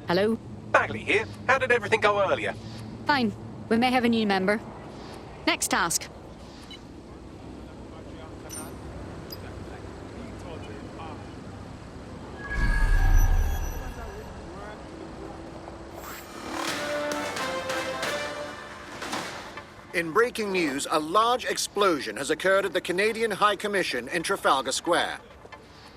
Hello? Bagley here. How did everything go earlier? Fine. We may have a new member. Next task. In breaking news, a large explosion has occurred at the Canadian High Commission in Trafalgar Square.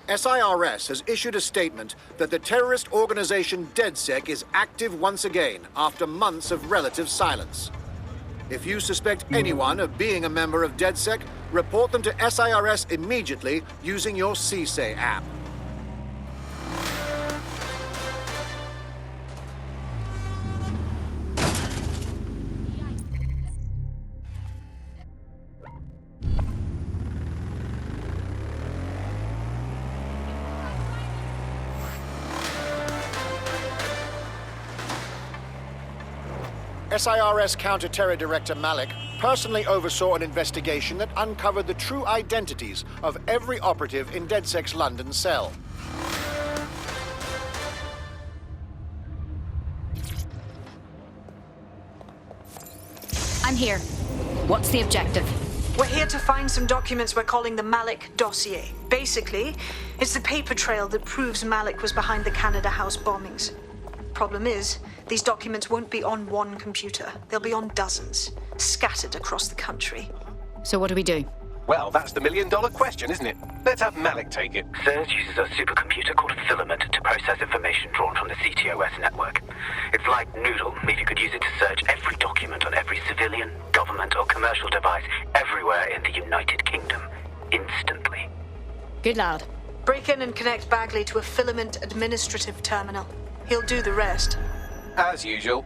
SIRS has issued a statement that the terrorist organization DedSec is active once again after months of relative silence. If you suspect anyone of being a member of DedSec, report them to SIRS immediately using your CSAY app. SIRS Counter-Terror Director Malik personally oversaw an investigation that uncovered the true identities of every operative in DedSec's London cell. I'm here. What's the objective? We're here to find some documents we're calling the Malik dossier. Basically, it's the paper trail that proves Malik was behind the Canada House bombings. Problem is, these documents won't be on one computer. They'll be on dozens, scattered across the country. So what do we do? Well, that's the million-dollar question, isn't it? Let's have Malik take it. SIRS uses a supercomputer called Filament to process information drawn from the CTOS network. It's like Noodle if you could use it to search every document on every civilian, government or commercial device everywhere in the United Kingdom, instantly. Good lad. Break in and connect Bagley to a Filament administrative terminal. He'll do the rest. As usual.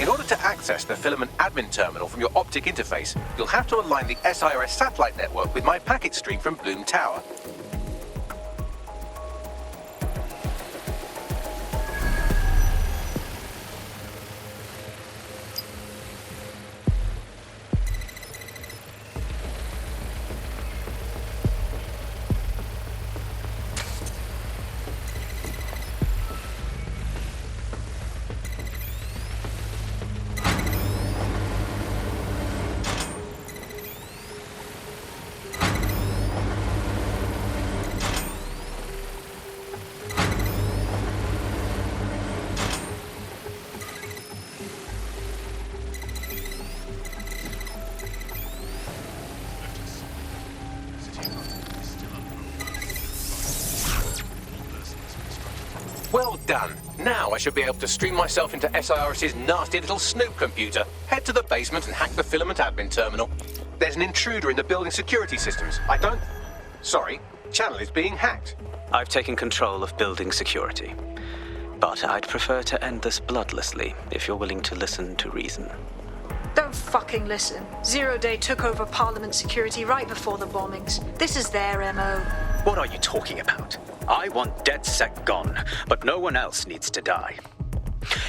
In order to access the Filament admin terminal from your optic interface, you'll have to align the SIRS satellite network with my packet stream from Bloom Tower. done. Now I should be able to stream myself into SIRS's nasty little snoop computer, head to the basement and hack the filament admin terminal. There's an intruder in the building security systems. Sorry, channel is being hacked. I've taken control of building security. But I'd prefer to end this bloodlessly, if you're willing to listen to reason. Don't fucking listen. Zero Day took over Parliament security right before the bombings. This is their MO. What are you talking about? I want DedSec gone, but no one else needs to die.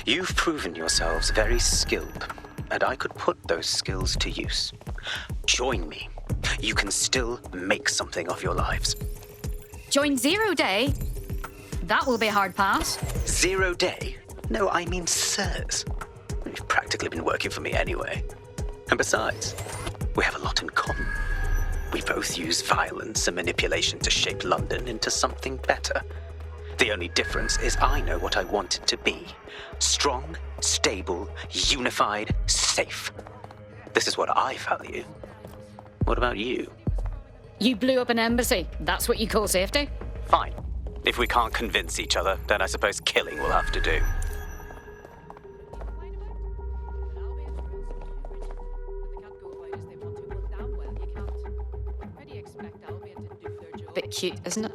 You've proven yourselves very skilled, and I could put those skills to use. Join me. You can still make something of your lives. Join Zero Day? That will be a hard pass. 0 Day? No, I mean sirs. You've practically been working for me anyway. And besides, we have a lot in common. We both use violence and manipulation to shape London into something better. The only difference is I know what I want it to be. Strong, stable, unified, safe. This is what I value. What about you? You blew up an embassy. That's what you call safety? Fine. If we can't convince each other, then I suppose killing will have to do. Bit cute, isn't it?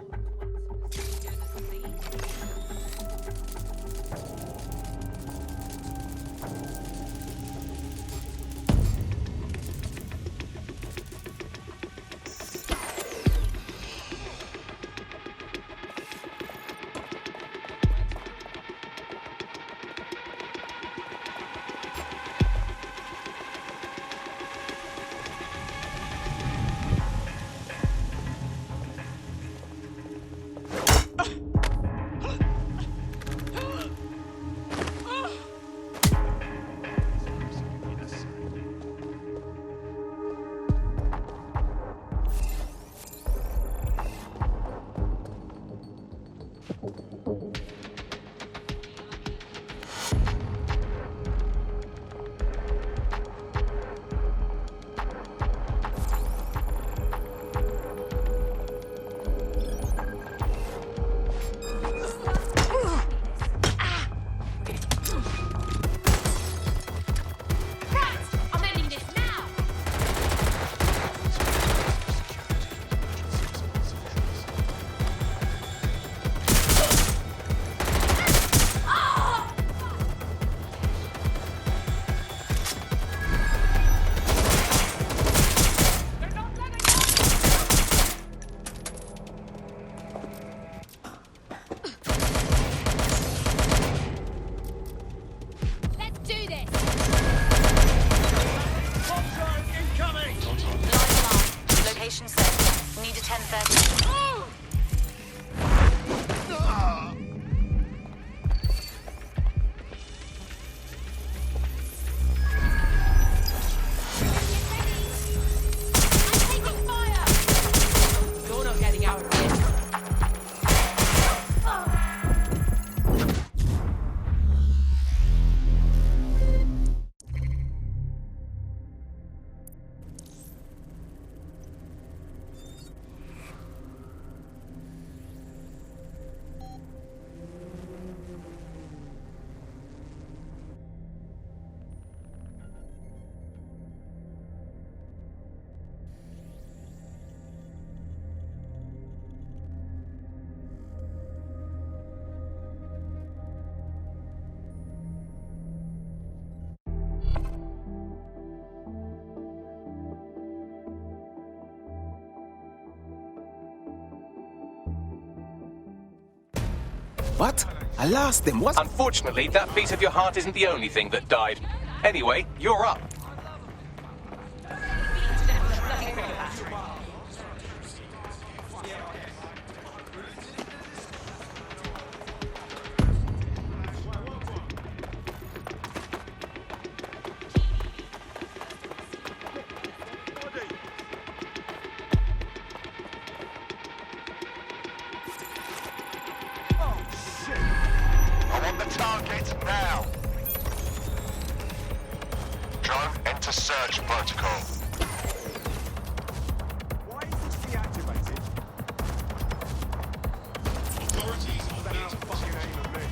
What? I lost them. What? Unfortunately, that beat of your heart isn't the only thing that died. Anyway, you're up. Target now. Drone, enter search protocol. Why is this deactivated? Authorities on the fucking aim at me.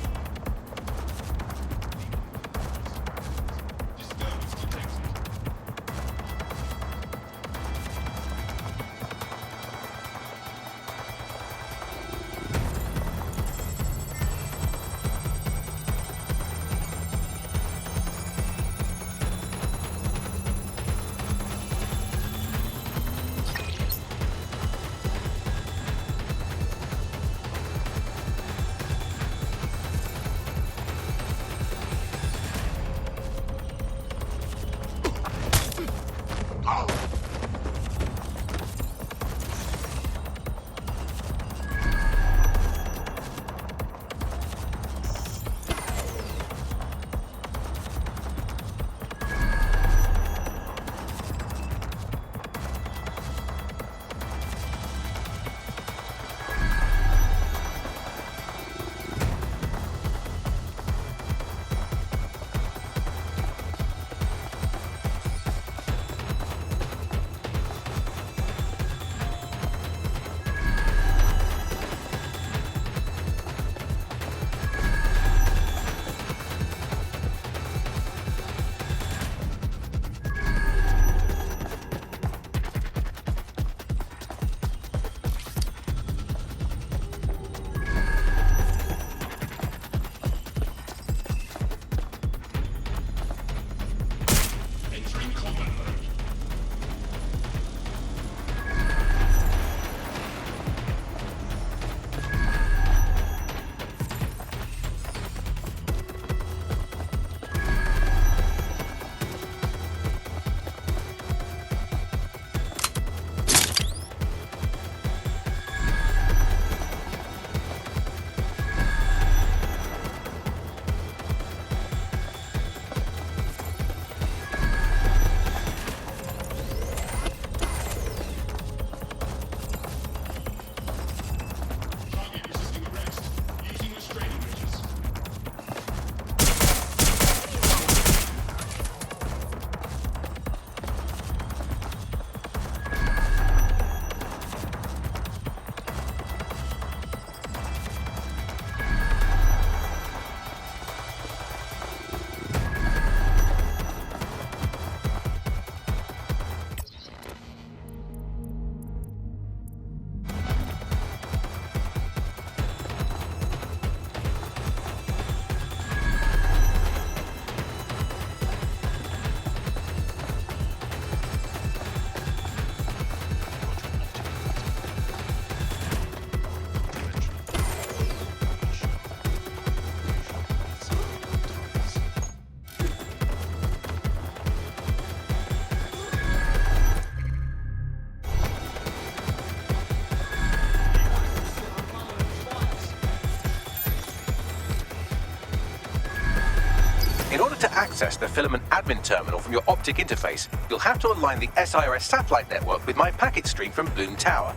access the filament admin terminal from your optic interface, you'll have to align the SIRS satellite network with my packet stream from Bloom Tower.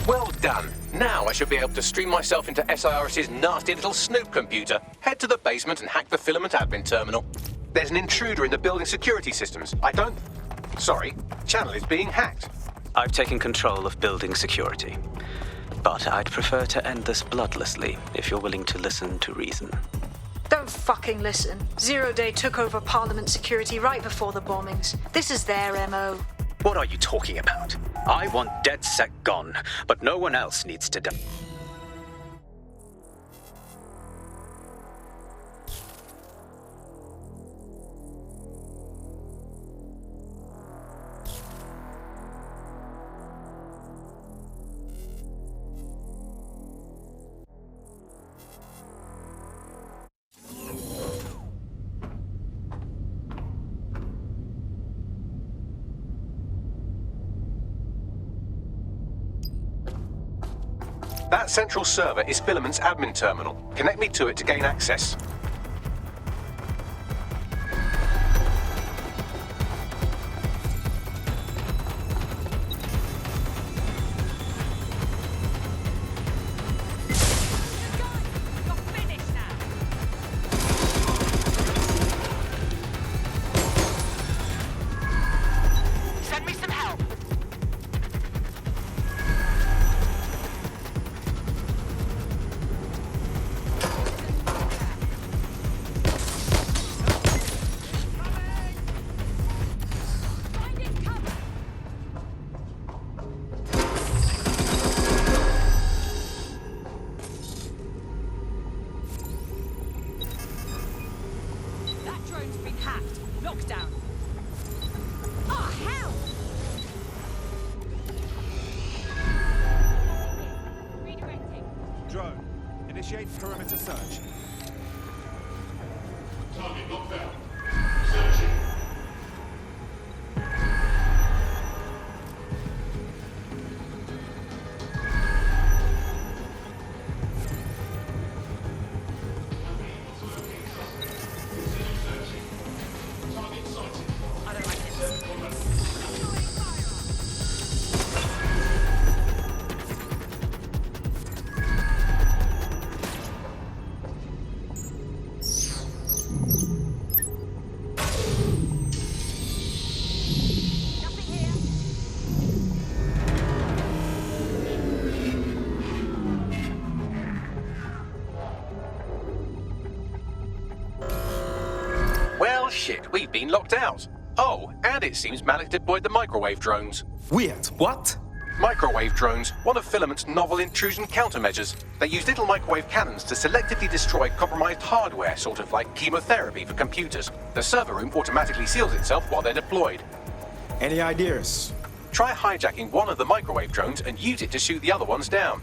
Well done. Now I should be able to stream myself into SIRS's nasty little snoop computer, head to the basement and hack the filament admin terminal. There's an intruder in the building security systems. Sorry, channel is being hacked. I've taken control of building security. But I'd prefer to end this bloodlessly if you're willing to listen to reason. Don't fucking listen. Zero Day took over Parliament security right before the bombings. This is their MO. What are you talking about? I want DedSec gone, but no one else needs to die. That central server is Filament's admin terminal. Connect me to it to gain access. Send me some help. Drone, initiate perimeter search. Target locked down. Searching. Well, shit, we've been locked out. Oh, and it seems Malik deployed the microwave drones. Weird. What? Microwave drones, one of Filament's novel intrusion countermeasures. They use little microwave cannons to selectively destroy compromised hardware, sort of like chemotherapy for computers. The server room automatically seals itself while they're deployed. Any ideas? Try hijacking one of the microwave drones and use it to shoot the other ones down.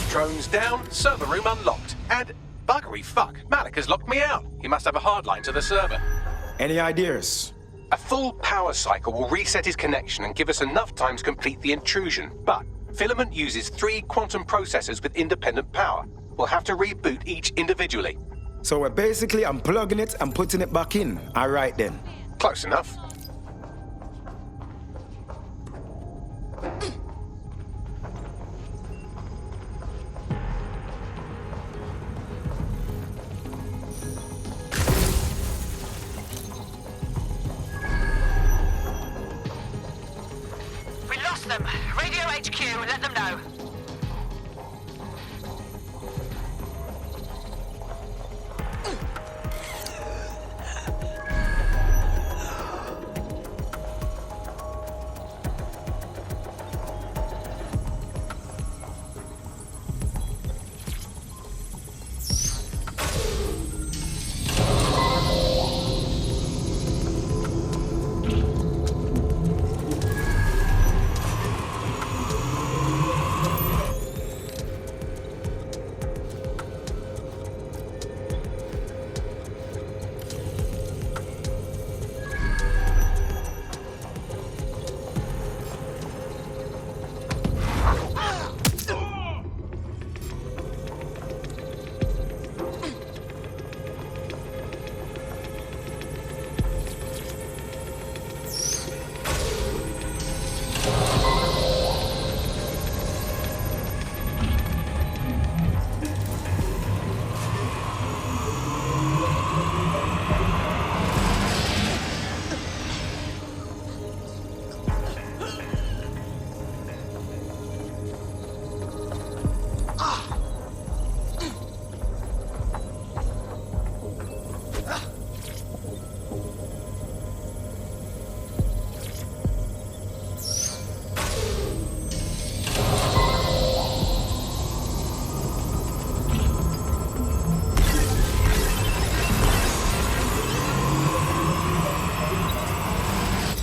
Drones down, server room unlocked, and buggery fuck, Malik has locked me out. He must have a hard line to the server. Any ideas? A full power cycle will reset his connection and give us enough time to complete the intrusion. But Filament uses 3 quantum processors with independent power. We'll have to reboot each individually. So we're basically unplugging it and putting it back in. All right then. Close enough. We lost them. Radio HQ, let them know.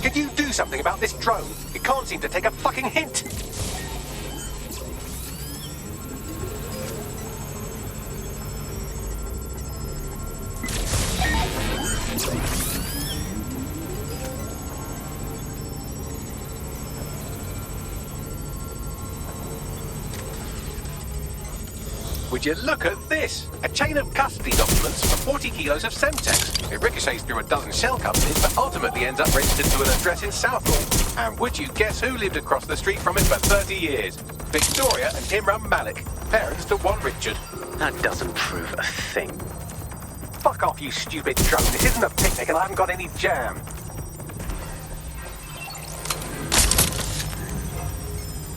Can you do something about this drone? It can't seem to take a fucking hint. Would you look at this? A chain of custody documents for 40 kilos of Semtex. It ricochets through a dozen shell companies, but ultimately ends up registered to an address in Southall. And would you guess who lived across the street from it for 30 years? Victoria and Imran Malik, parents to one Richard. That doesn't prove a thing. Fuck off, you stupid drone. This isn't a picnic and I haven't got any jam.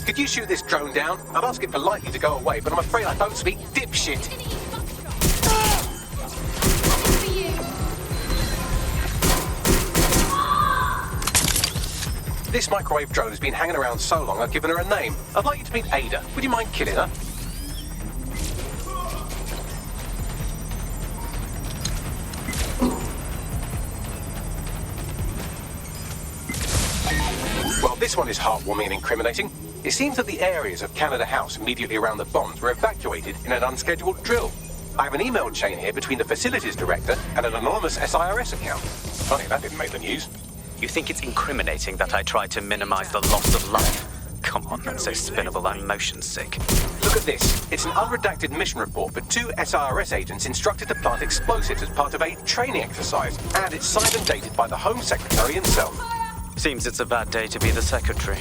Could you shoot this drone down? I'd ask it politely to go away, but I'm afraid I don't speak dipshit. This microwave drone has been hanging around so long I've given her a name. I'd like you to meet Ada. Would you mind killing her? Well, this one is heartwarming and incriminating. It seems that the areas of Canada House immediately around the bombs were evacuated in an unscheduled drill. I have an email chain here between the facilities director and an anonymous SIRS account. Funny, that didn't make the news. You think it's incriminating that I tried to minimize the loss of life? Come on, that's so spinnable I'm motion sick. Look at this. It's an unredacted mission report for 2 SIRS agents instructed to plant explosives as part of a training exercise. And it's signed and dated by the Home Secretary himself. Seems it's a bad day to be the secretary.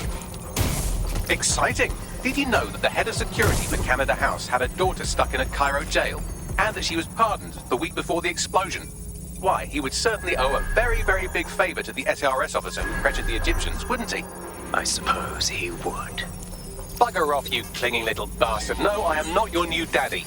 Exciting! Did you know that the head of security for Canada House had a daughter stuck in a Cairo jail? And that she was pardoned the week before the explosion? Why, he would certainly owe a very, very big favour to the SIRS officer who pressured the Egyptians, wouldn't he? I suppose he would. Bugger off, you clinging little bastard. No, I am not your new daddy.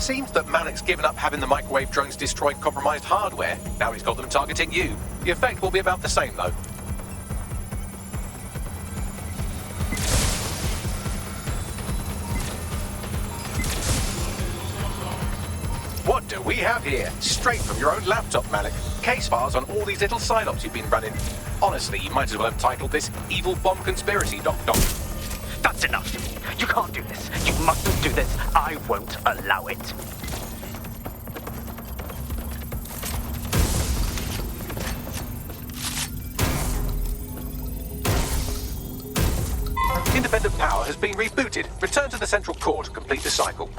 Seems that Malik's given up having the microwave drones destroy compromised hardware. Now he's got them targeting you. The effect will be about the same, though. What do we have here? Straight from your own laptop, Malik. Case files on all these little psyops you've been running. Honestly, you might as well have titled this Evil Bomb Conspiracy, Doc. That's enough. You can't do this. You mustn't do this. I won't allow it. Independent power has been rebooted. Return to the central core to complete the cycle.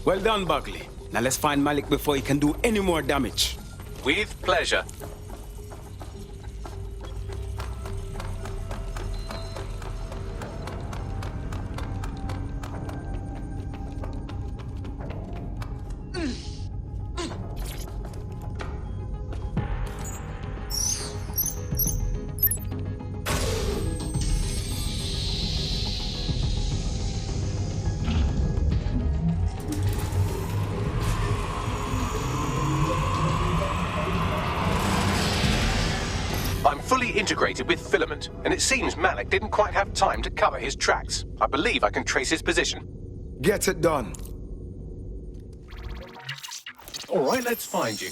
Well done, Buckley. Now let's find Malik before he can do any more damage. With pleasure. I'm fully integrated with Filament, and it seems Malik didn't quite have time to cover his tracks. I believe I can trace his position. Get it done. All right, let's find you.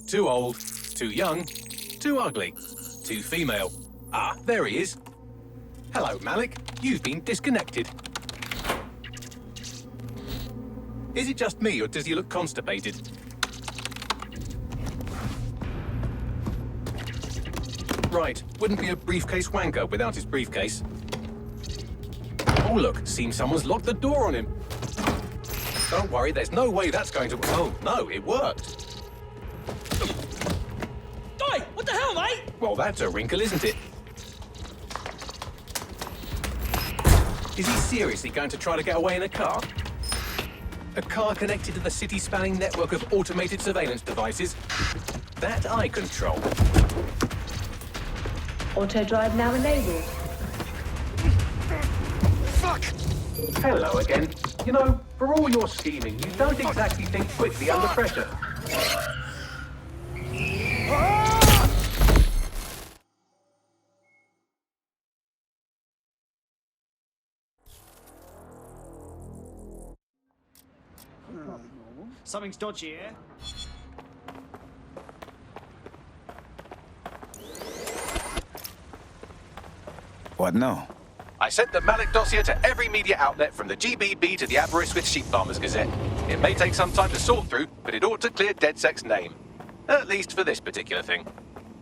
Too old, too young, too ugly, too female. Ah, there he is. Hello, Malik. You've been disconnected. Is it just me, or does he look constipated? Right, wouldn't be a briefcase wanker without his briefcase. Oh look, seems someone's locked the door on him. Don't worry, there's no way that's going to... Oh, no, it worked. Oi, what the hell, mate? Well, that's a wrinkle, isn't it? Is he seriously going to try to get away in a car? A car connected to the city-spanning network of automated surveillance devices? That I control. Auto drive now enabled. Fuck! Hello again. You know, for all your scheming, you don't exactly think quickly under pressure. Something's dodgy here. What now? I sent the Malik dossier to every media outlet from the GBB to the Aberystwyth Sheep Farmers Gazette. It may take some time to sort through, but it ought to clear DedSec's name. At least for this particular thing.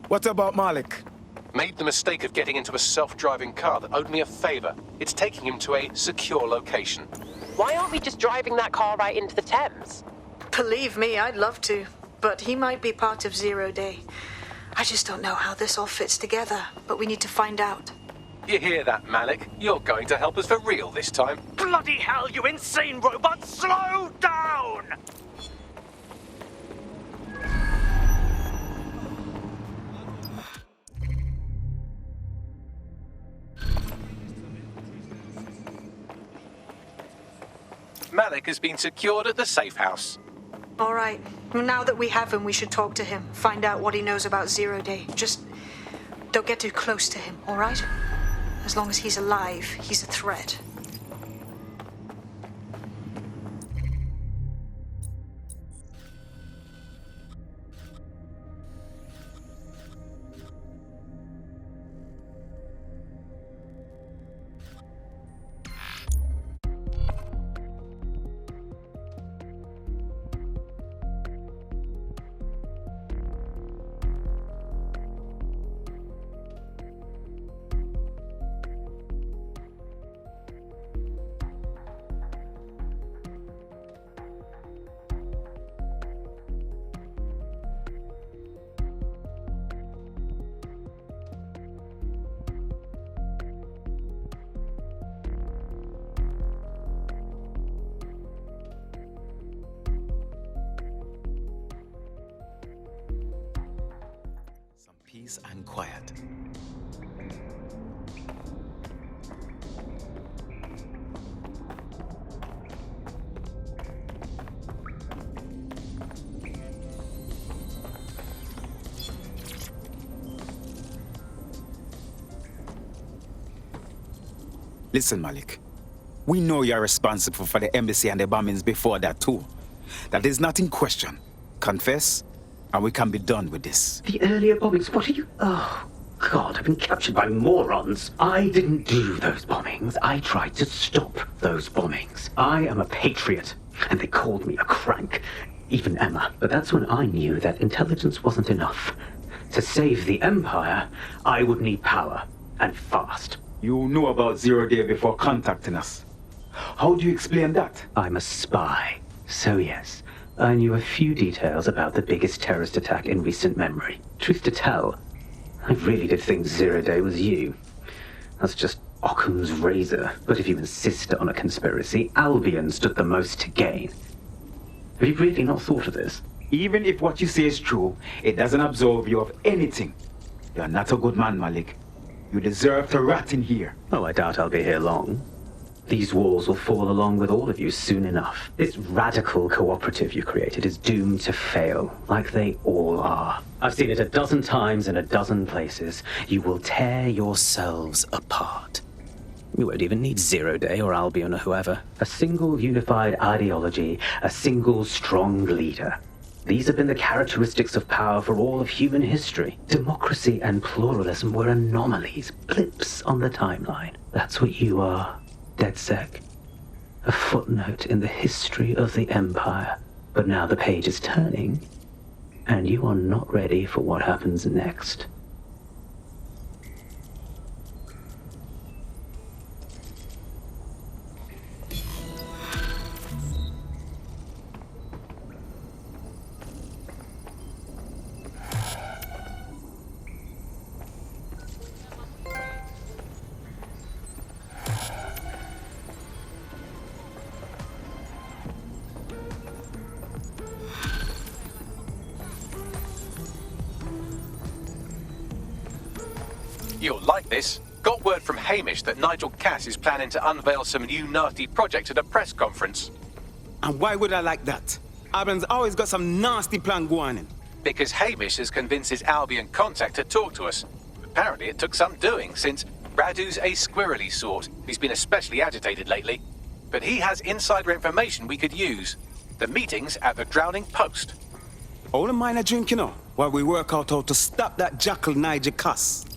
What about Malik? Made the mistake of getting into a self-driving car that owed me a favor. It's taking him to a secure location. Why aren't we just driving that car right into the Thames? Believe me, I'd love to, but he might be part of Zero Day. I just don't know how this all fits together, but we need to find out. You hear that, Malik? You're going to help us for real this time. Bloody hell, you insane robot! Slow down! Malik has been secured at the safe house. All right. Now that we have him, we should talk to him. Find out what he knows about Zero Day. Just don't get too close to him, all right? As long as he's alive, he's a threat. Peace and quiet. Listen, Malik. We know you're responsible for the embassy and the bombings before that too. That is not in question. Confess, and we can be done with this. The earlier bombings, what are you... Oh, God, I've been captured by morons. I didn't do those bombings. I tried to stop those bombings. I am a patriot, and they called me a crank. Even Emma. But that's when I knew that intelligence wasn't enough. To save the Empire, I would need power, and fast. You knew about Zero Day before contacting us. How do you explain that? I'm a spy. So yes, I knew a few details about the biggest terrorist attack in recent memory. Truth to tell, I really did think Zero Day was you. That's just Occam's razor. But if you insist on a conspiracy, Albion stood the most to gain. Have you really not thought of this? Even if what you say is true, it doesn't absolve you of anything. You're not a good man, Malik. You deserve to rot in here. Oh, I doubt I'll be here long. These walls will fall along with all of you soon enough. This radical cooperative you created is doomed to fail, like they all are. I've seen it a dozen times in a dozen places. You will tear yourselves apart. You won't even need Zero Day or Albion or whoever. A single unified ideology, a single strong leader. These have been the characteristics of power for all of human history. Democracy and pluralism were anomalies, blips on the timeline. That's what you are, DedSec. A footnote in the history of the Empire. But now the page is turning, and you are not ready for what happens next. You'll like this. Got word from Hamish that Nigel Cass is planning to unveil some new nasty project at a press conference. And why would I like that? Albion's always got some nasty plan going on. Because Hamish has convinced his Albion contact to talk to us. Apparently it took some doing, since Radu's a squirrely sort. He's been especially agitated lately. But he has insider information we could use. The meeting's at the Drowning Post. All the mine a drink, you know, while we work out how to stop that jackal Nigel Cass.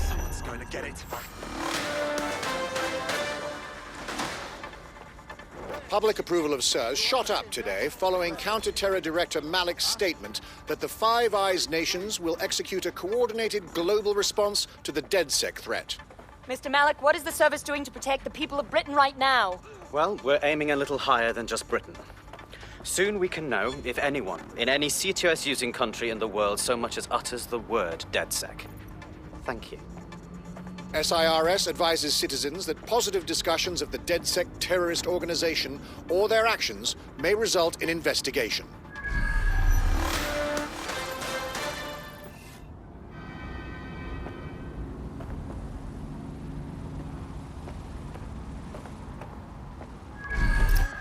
Someone's going to get it. Public approval of SIRS shot up today following Counter-Terror Director Malik's statement that the Five Eyes nations will execute a coordinated global response to the DedSec threat. Mr. Malik, what is the service doing to protect the people of Britain right now? Well, we're aiming a little higher than just Britain. Soon we can know if anyone in any CTOS-using country in the world so much as utters the word DedSec. Thank you. SIRS advises citizens that positive discussions of the DedSec terrorist organization or their actions may result in investigation.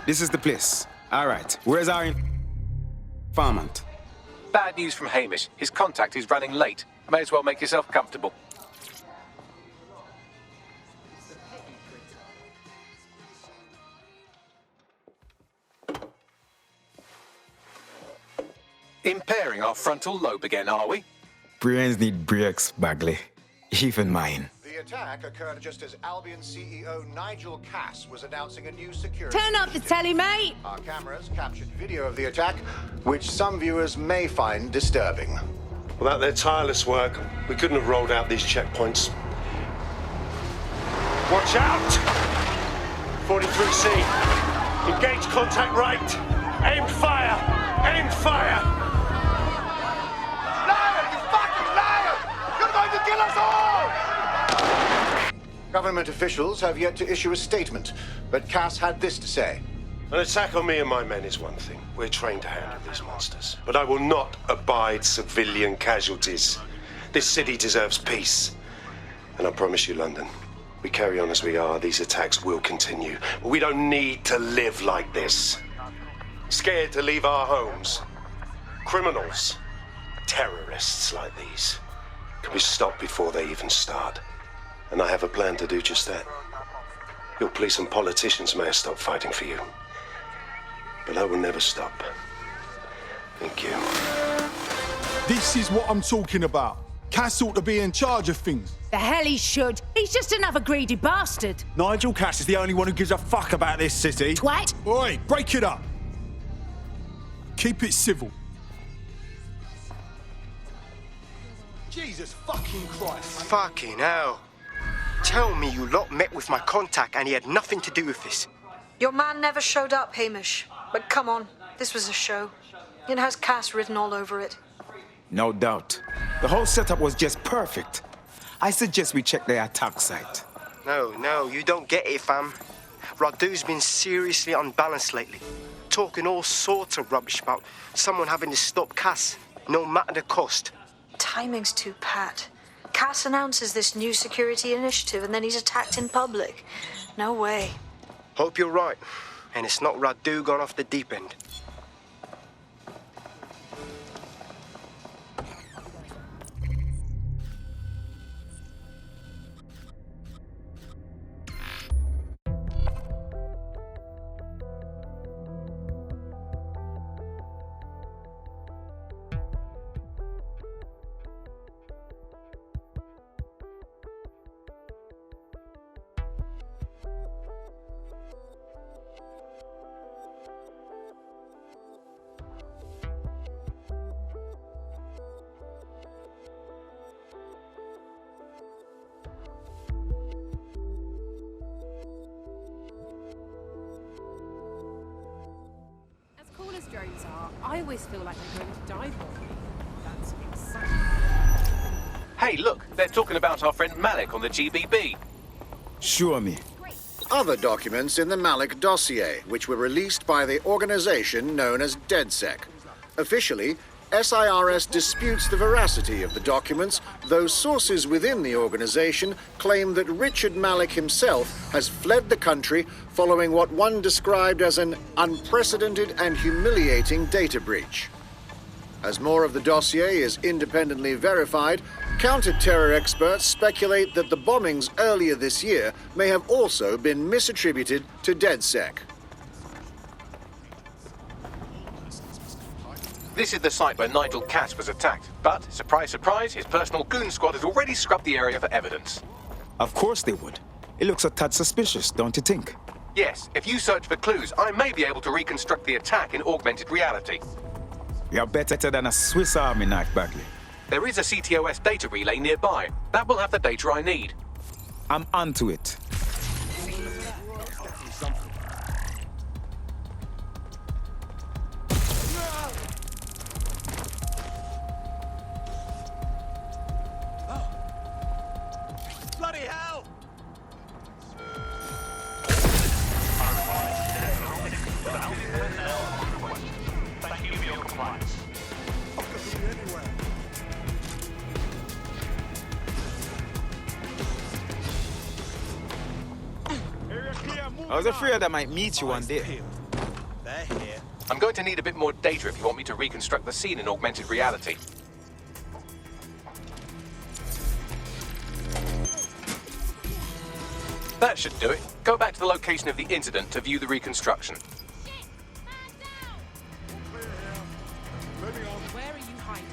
This is the place. All right, where's our... Farmant. Bad news from Hamish. His contact is running late. May as well make yourself comfortable. Impairing our frontal lobe again, are we? Brains need brakes, Bagley. Even mine. The attack occurred just as Albion CEO Nigel Cass was announcing a new security Turn up the initiative. telly, mate! Our cameras captured video of the attack, which some viewers may find disturbing. Without their tireless work, we couldn't have rolled out these checkpoints. Watch out! 43C. Engage contact right. Aim fire! Aim fire! Liar! You fucking liar! You're going to kill us all! Government officials have yet to issue a statement, but Cass had this to say. An attack on me and my men is one thing. We're trained to handle these monsters. But I will not abide civilian casualties. This city deserves peace. And I promise you, London, we carry on as we are, these attacks will continue. But we don't need to live like this. Scared to leave our homes. Criminals, terrorists like these, can be stopped before they even start. And I have a plan to do just that. Your police and politicians may have stopped fighting for you. But I will never stop. Thank you. This is what I'm talking about. Cass ought to be in charge of things. The hell he should. He's just another greedy bastard. Nigel Cass is the only one who gives a fuck about this city. Twat. Oi, break it up. Keep it civil. Jesus fucking Christ. Fucking hell. Tell me you lot met with my contact and he had nothing to do with this. Your man never showed up, Hamish. But come on, this was a show. It has Cass written all over it. No doubt. The whole setup was just perfect. I suggest we check the attack site. No, you don't get it, fam. Radu's been seriously unbalanced lately. Talking all sorts of rubbish about someone having to stop Cass, no matter the cost. Timing's too pat. Cass announces this new security initiative and then he's attacked in public. No way. Hope you're right. And it's not Radu gone off the deep end. Drones are. I always feel like I'm going to die for them. That's exciting. Hey, look, they're talking about our friend Malik on the GBB. Show me. Other documents in the Malik dossier, which were released by the organization known as DedSec. Officially, SIRS disputes the veracity of the documents, though sources within the organization claim that Richard Malik himself has fled the country following what one described as an unprecedented and humiliating data breach. As more of the dossier is independently verified, counter-terror experts speculate that the bombings earlier this year may have also been misattributed to DedSec. This is the site where Nigel Cass was attacked, but, surprise, surprise, his personal goon squad has already scrubbed the area for evidence. Of course they would. It looks a tad suspicious, don't you think? Yes, if you search for clues, I may be able to reconstruct the attack in augmented reality. You're better than a Swiss Army knife, Bagley. There is a CTOS data relay nearby. That will have the data I need. I'm onto it. Bloody hell! Thank you for your compliance. I was afraid I might meet you one day. They're here. I'm going to need a bit more data if you want me to reconstruct the scene in augmented reality. That should do it. Go back to the location of the incident to view the reconstruction. Where are you hiding?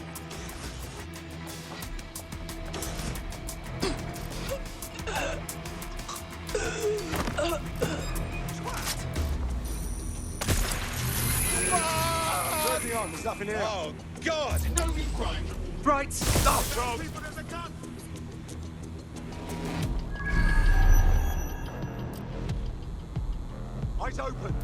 There's nothing here. Oh, God! No crime! Right, stop! Eyes open.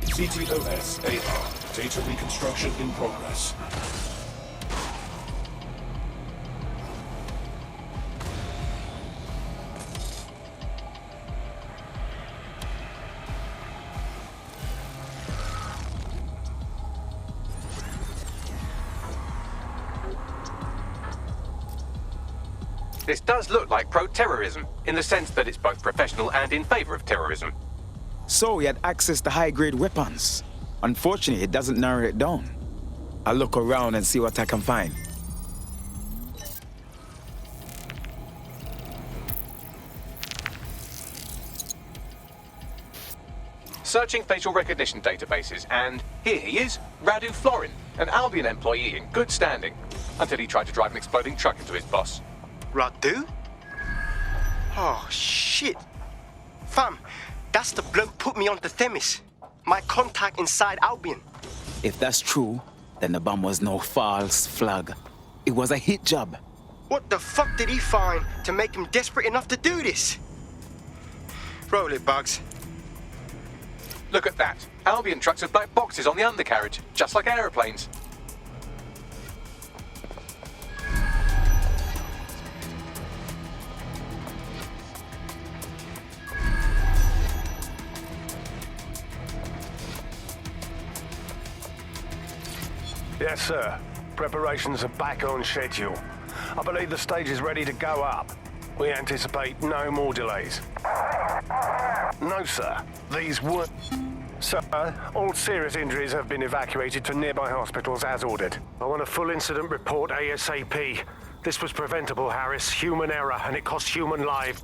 CTOS AR. Data reconstruction in progress. This does look like pro-terrorism, in the sense that it's both professional and in favor of terrorism. So he had access to high-grade weapons. Unfortunately, it doesn't narrow it down. I'll look around and see what I can find. Searching facial recognition databases, and here he is, Radu Florin, an Albion employee in good standing, until he tried to drive an exploding truck into his boss. Radu? Oh, shit. Fam, that's the bloke put me onto Themis. My contact inside Albion. If that's true, then the bomb was no false flag. It was a hit job. What the fuck did he find to make him desperate enough to do this? Roll it, Bugs. Look at that. Albion trucks with black boxes on the undercarriage, just like aeroplanes. Yes, sir. Preparations are back on schedule. I believe the stage is ready to go up. We anticipate no more delays. No, sir. These were... Sir, all serious injuries have been evacuated to nearby hospitals as ordered. I want a full incident report ASAP. This was preventable, Harris. Human error, and it cost human lives.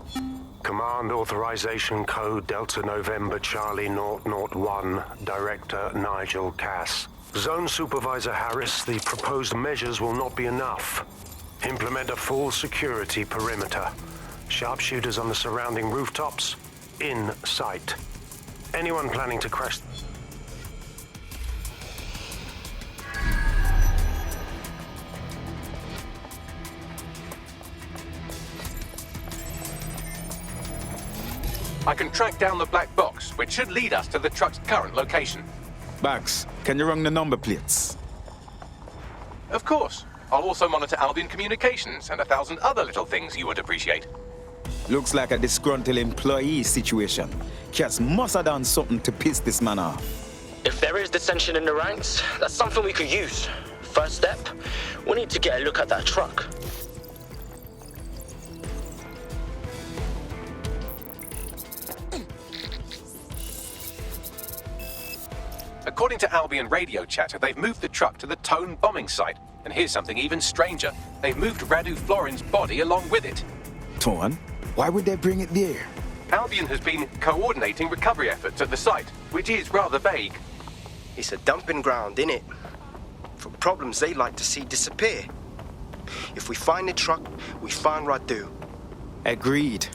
Command authorization code Delta November Charlie 001, Director Nigel Cass. Zone Supervisor Harris, the proposed measures will not be enough. Implement a full security perimeter. Sharpshooters on the surrounding rooftops, in sight. Anyone planning to crash... I can track down the black box, which should lead us to the truck's current location. Bax, can you run the number plates? Of course. I'll also monitor Albion communications and 1,000 other little things you would appreciate. Looks like a disgruntled employee situation. Cass must have done something to piss this man off. If there is dissension in the ranks, that's something we could use. First step, we need to get a look at that truck. According to Albion radio chatter, they've moved the truck to the Tone bombing site. And here's something even stranger. They've moved Radu Florin's body along with it. Tone? Why would they bring it there? Albion has been coordinating recovery efforts at the site, which is rather vague. It's a dumping ground, innit? For problems they like to see disappear. If we find the truck, we find Radu. Agreed.